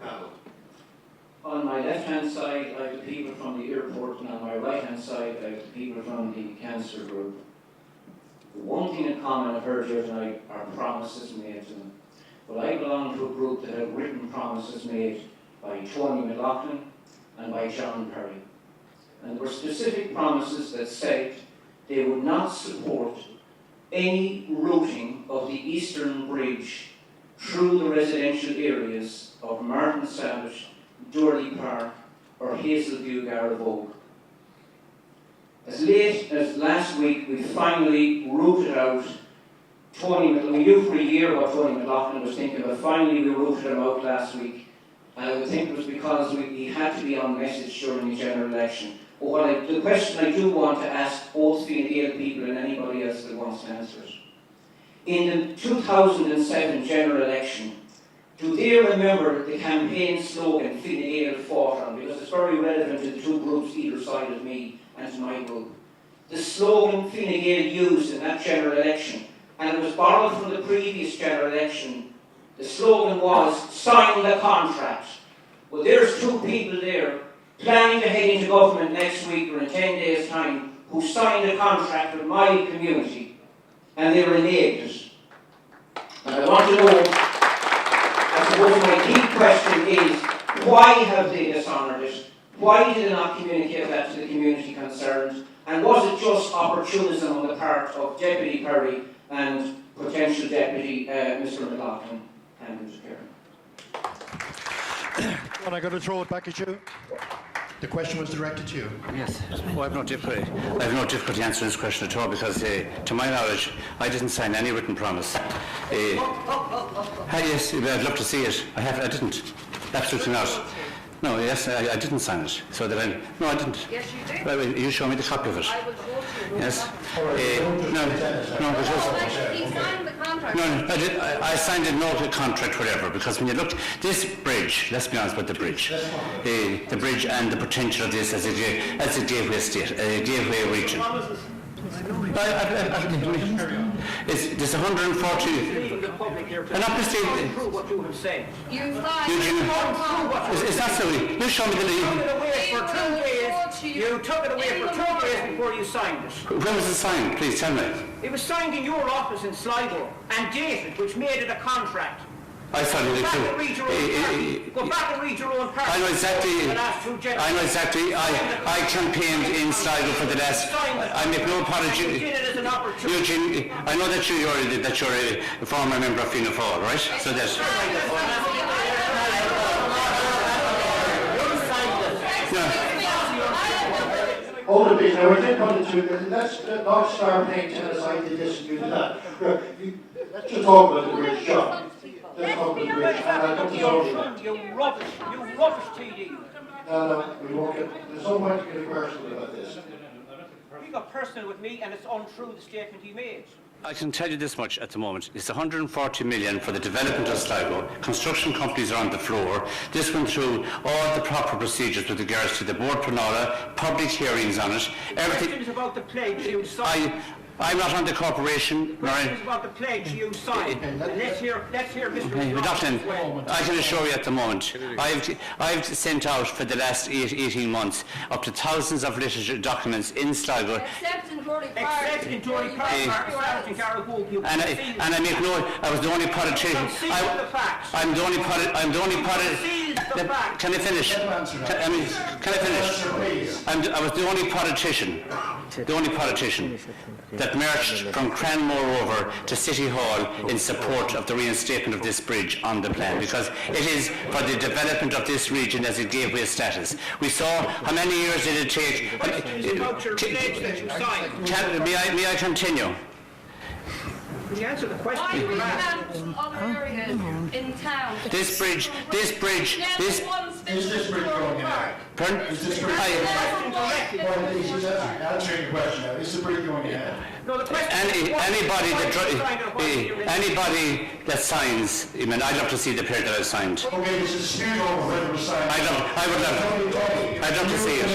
panel. On my left-hand side, I have the people from the airport, and on my right-hand side, I have the people from the cancer group. The one thing in common I've heard here tonight are promises made to them. But I belong to a group that have written promises made by Tony McLaughlin and by John Perry. And there were specific promises that said they would not support any routing of the Eastern Bridge through the residential areas of Martin Sabat, Durley Park or Hazelview Garavogue. As late as last week, we finally rooted out Tony McLaughlin. We knew for a year what Tony McLaughlin was thinking, but finally we rooted him out last week. And I would think it was because he had to be on message during the general election. But the question I do want to ask both Fine Gael people and anybody else that wants to answer it. In the 2007 general election, do they remember the campaign slogan Fine Gael fought on? Because it's very relevant to the two groups either side of me and to my group. The slogan Fine Gael used in that general election, and it was borrowed from the previous general election, the slogan was, sign the contract. Well, there's two people there planning to head into government next week or in 10 days' time who signed a contract with my community and they reneged it. And I want to know, I suppose my key question is, why have they dishonoured it? Why did they not communicate that to the community concerned? And was it just opportunism on the part of Deputy Perry and potential Deputy Mr McLaughlin? And Mr. Chairman. Well, I'm going to throw it back at you. The question was directed to you. Yes. Well, I have no difficulty answering this question at all because, to my knowledge, I didn't sign any written promise. Yes, I'd love to see it. I didn't. Absolutely not. No, yes, I didn't sign it. So that no, I didn't. Yes, you did. Well, you show me the copy of it. I will show you. Yes. He signed the contract. No, I signed a no contract, whatever, because when you look, this bridge, let's be honest with the bridge and the potential of this as a gateway state, a gateway region. There's 140. And obviously, What you have said. it's not so. You show me You took it away for 2 days before you signed it. When was it signed? Please tell me. It was signed in your office in Sligo and dated, which made it a contract. I signed it too. Go back and read your own part. I know exactly. I campaigned in Sligo for the last. I make no apology. You did it as an opportunity. Eugene, I know that you're a former member of Fianna Fáil, right? So that's. Hold it, please. Now, we're then coming to, let's not start playing tennis. I did this and you did that. Let's just talk about the bridge, John. Let's talk about the bridge. And I'll come to Tony. You rubbish TD. No, we won't get, there's no point to getting personal about this. He got personal with me and it's untrue, the statement he made. I can tell you this much at the moment. It's 140 million for the development of Sligo. Construction companies are on the floor. This went through all the proper procedures with regards to the board Pernala, public hearings on it. Everything is about the pledge you signed. I'm not on the corporation. Questions about the pledge you signed. And let's hear Mr. McLaughlin, I can assure you at the moment, I've sent out for the last 18 months up to thousands of literature documents in Sligo. Except in Durley Park. And I make no. I was the only politician. I'm the only politician. Can I finish? Can I finish? I was the only politician. The only politician that marched from Cranmore over to City Hall in support of the reinstatement of this bridge on the plan, because it is for the development of this region as it gave way status. We saw how many years did it take. May I continue? Can you answer the question? Why do we have other areas in town? This bridge. Is this bridge going ahead? Pardon? Is this bridge going ahead? Answering your question now. Is the bridge going ahead? No, the question anybody that signs, I mean, I'd love to see the paper that I signed. Okay, there's a dispute over whether it was signed. I'd love to see it.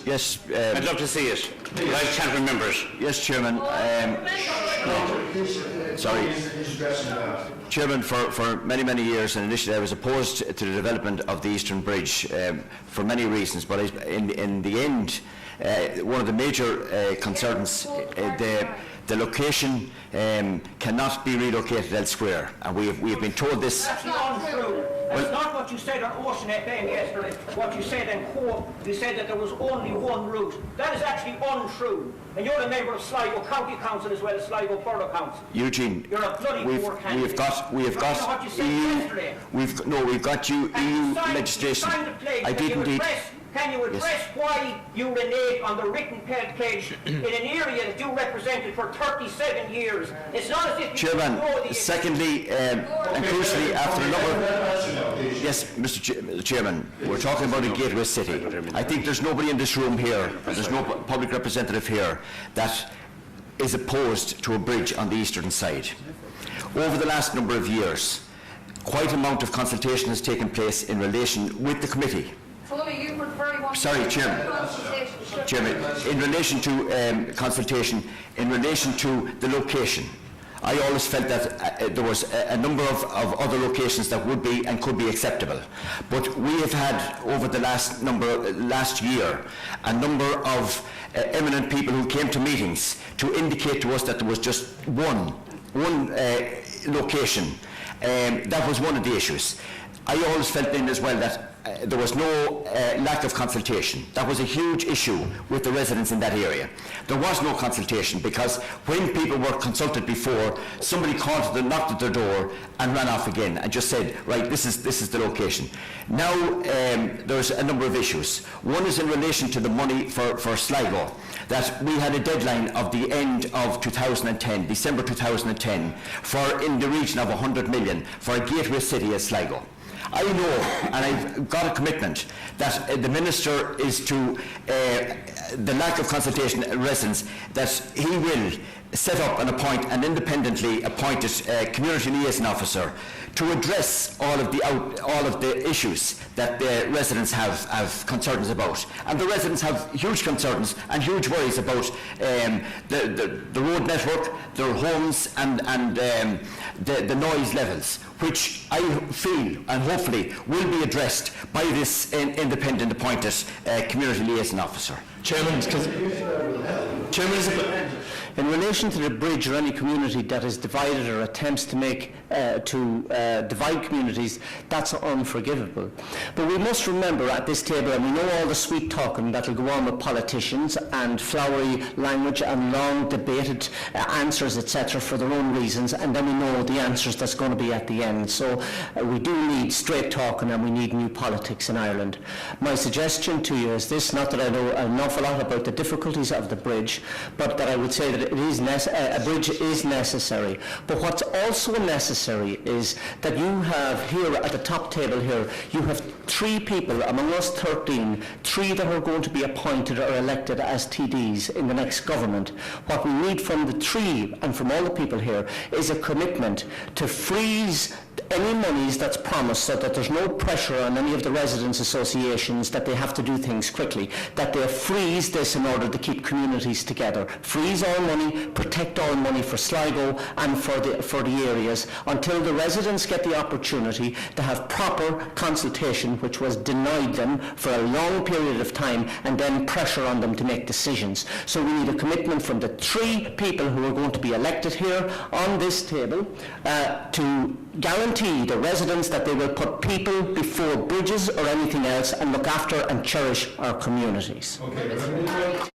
Yes. I'd love to see it. I can't remember it. Yes, Chairman. Sorry. Chairman, for many years, and initially I was opposed to the development of the Eastern Bridge for many reasons, but in the end, one of the major concerns, the location cannot be relocated elsewhere, and we have been told this. That's untrue. That's not what you said on Ocean FM yesterday. What you said in Cork, you said that there was only one route. That is actually untrue. And you're a member of Sligo County Council as well as Sligo Borough Council. Eugene, You're a bloody poor candidate. we've got what you said yesterday. we've got EU legislation. I did indeed. Can you address why you reneged on the written pledge in an area that you represented for 37 years? It's not as if you Chairman, know the secondly, and crucially, after a number of... Yes, Mr. Chairman, we're talking about a gateway city. I think there's nobody in this room here, there's no public representative here, that is opposed to a bridge on the eastern side. Over the last number of years, quite an amount of consultation has taken place in relation with the committee. Sorry, Chairman, in relation to consultation, in relation to the location, I always felt that there was a number of other locations that would be and could be acceptable. But we have had, over the last year, a number of eminent people who came to meetings to indicate to us that there was just one location. That was one of the issues. I always felt then as well that there was no lack of consultation. That was a huge issue with the residents in that area. There was no consultation because when people were consulted before, somebody called them, knocked at their door and ran off again and just said, right, this is the location. Now there's a number of issues. One is in relation to the money for Sligo, that we had a deadline of the end of 2010, December 2010, for in the region of 100 million for a gateway city as Sligo. I know, and I've got a commitment, that the Minister is to the lack of consultation residents, that he will set up and appoint an independently appointed community liaison officer to address all of the issues that the residents have concerns about. And the residents have huge concerns and huge worries about the road network, their homes, and the noise levels, which I feel and hopefully will be addressed by this independent appointed community liaison officer. Chairman, in relation to the bridge or any community that is divided or attempts to divide communities, that's unforgivable. But we must remember at this table, and we know all the sweet talking that will go on with politicians and flowery language and long debated answers, etc., for their own reasons, and then we know the answers that's going to be at the end. So we do need straight talking, and we need new politics in Ireland. My suggestion to you is this, not that I know an awful lot about the difficulties of the bridge, but that I would say that a bridge is necessary. But what's also necessary is that you have here at the top table here, you have 3 people among us 13, 3 that are going to be appointed or elected as TDs in the next government. What we need from the 3 and from all the people here is a commitment to freeze any monies that's promised, so that there's no pressure on any of the residents' associations that they have to do things quickly, that they freeze this in order to keep communities together. Freeze all money, protect all money for Sligo and for the areas until the residents get the opportunity to have proper consultation, which was denied them for a long period of time, and then pressure on them to make decisions. So we need a commitment from the 3 people who are going to be elected here on this table to guarantee the residents that they will put people before bridges or anything else and look after and cherish our communities. Okay.